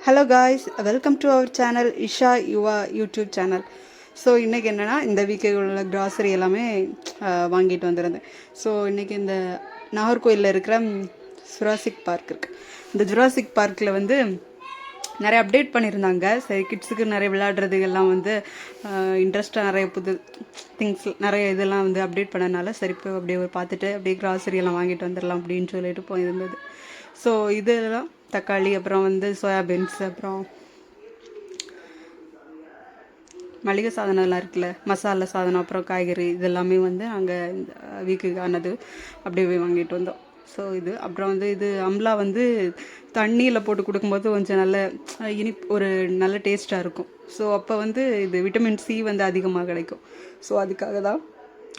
Hello guys, welcome to our channel Isha Yuva YouTube channel. So இன்றைக்கி என்னென்னா, இந்த வீக்கு உள்ள கிராசரி எல்லாமே வாங்கிட்டு வந்துருந்தேன். ஸோ இன்றைக்கி இந்த நாகர்கோயிலில் இருக்கிற ஜுராசிக் பார்க் இருக்குது. இந்த ஜுராசிக் பார்க்கில் வந்து நிறைய அப்டேட் பண்ணியிருந்தாங்க. சரி, கிட்ஸுக்கு நிறைய விளையாடுறது எல்லாம் வந்து இன்ட்ரெஸ்ட்டாக நிறைய புது திங்ஸ் நிறைய இதெல்லாம் வந்து அப்டேட் பண்ணனால சரி போய் அப்படியே பார்த்துட்டு அப்படியே கிராசரி எல்லாம் வாங்கிட்டு வந்துடலாம் அப்படின்னு சொல்லிட்டு போயிருந்தது. ஸோ இதெல்லாம் தக்காளி, அப்புறம் வந்து சோயாபீன்ஸ், அப்புறம் மளிகை சாதனம்லாம் இருக்குல்ல, மசாலா சாதனம், அப்புறம் காய்கறி, இதெல்லாமே வந்து அங்கே இந்த வீக்குக்கானது அப்படியே வாங்கிட்டு வந்தோம். ஸோ இது அப்புறம் வந்து இது அம்லா வந்து தண்ணியில் போட்டு கொடுக்கும்போது கொஞ்சம் நல்ல ஒரு நல்ல டேஸ்ட்டாக இருக்கும். ஸோ அப்போ வந்து இது விட்டமின் சி வந்து அதிகமாக கிடைக்கும். ஸோ அதுக்காக தான்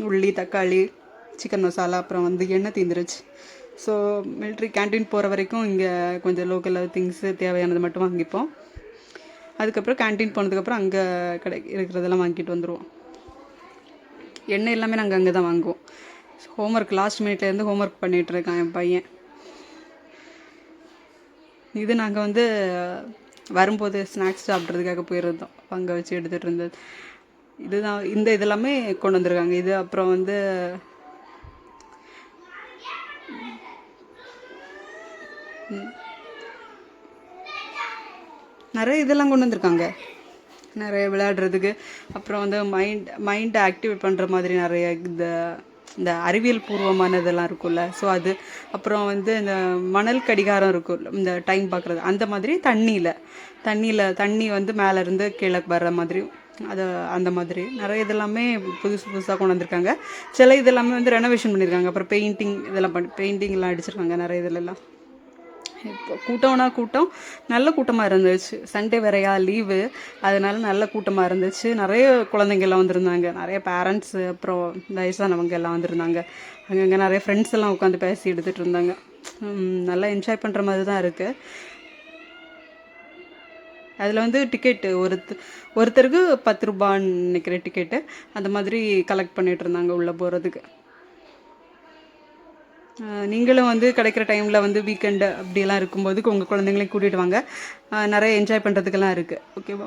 உள்ளி, தக்காளி, சிக்கன் மசாலா, அப்புறம் வந்து எண்ணெய் தீந்துருச்சு. ஸோ மிலிட்ரி கேன்டீன் போகிற வரைக்கும் இங்கே கொஞ்சம் லோக்கல் திங்ஸு தேவையானது மட்டும் வாங்கிப்போம். அதுக்கப்புறம் கேன்டீன் போனதுக்கப்புறம் அங்கே இருக்கிறதெல்லாம் வாங்கிட்டு வந்துடுவோம். எண்ணெய் எல்லாமே நாங்கள் அங்கே தான் வாங்குவோம். ஹோம்ஒர்க் லாஸ்ட் மினிட்லேருந்து ஹோம்ஒர்க் பண்ணிகிட்ருக்கான் என் பையன். இது நாங்கள் வந்து வரும்போது ஸ்நாக்ஸ் சாப்பிட்றதுக்காக போயிருந்தோம், அங்கே வச்சு எடுத்துகிட்டு இருந்தது. இதுதான் இந்த இதெல்லாமே கொண்டு வந்திருக்காங்க. இது அப்புறம் வந்து நிறைய இதெல்லாம் கொண்டு வந்திருக்காங்க, நிறைய விளையாடுறதுக்கு. அப்புறம் வந்து மைண்டை ஆக்டிவேட் பண்ணுற மாதிரி நிறைய இந்த அறிவியல் பூர்வமானதெல்லாம் இருக்கும்ல. ஸோ அது அப்புறம் வந்து இந்த மணல் கடிகாரம் இருக்கும், இந்த டைம் பார்க்குறது, அந்த மாதிரி தண்ணி வந்து மேலேருந்து கீழே வர்ற மாதிரி, அது அந்த மாதிரி நிறைய இதெல்லாமே புதுசாக கொண்டு வந்திருக்காங்க. சில இதெல்லாமே வந்து ரெனோவேஷன் பண்ணியிருக்காங்க. அப்புறம் பெயிண்டிங்லாம் அடிச்சிருக்காங்க நிறைய இதிலெல்லாம். இப்போ கூட்டம் நல்ல கூட்டமாக இருந்துச்சு. சண்டே வேறையா, லீவு, அதனால நல்ல கூட்டமாக இருந்துச்சு. நிறைய குழந்தைங்கள்லாம் வந்திருந்தாங்க, நிறைய பேரண்ட்ஸு, அப்புறம் வயசானவங்க எல்லாம் வந்திருந்தாங்க. அங்கங்கே நிறைய ஃப்ரெண்ட்ஸ் எல்லாம் உட்காந்து பேசி எடுத்துகிட்டு இருந்தாங்க. நல்லா என்ஜாய் பண்ணுற மாதிரி தான் இருக்குது. அதில் வந்து டிக்கெட்டு ஒருத்தருக்கு 10 ரூபான்னு நினைக்கிற டிக்கெட்டு, அந்த மாதிரி கலெக்ட் பண்ணிகிட்டு இருந்தாங்க உள்ளே போகிறதுக்கு. நீங்களும் வந்து கிடைக்கிற டைமில் வந்து வீக்கெண்டு அப்படியெல்லாம் இருக்கும்போது உங்கள் குழந்தைங்களையும் கூட்டிகிட்டு வாங்க. நிறைய என்ஜாய் பண்ணுறதுக்கெல்லாம் இருக்குது. ஓகேவா?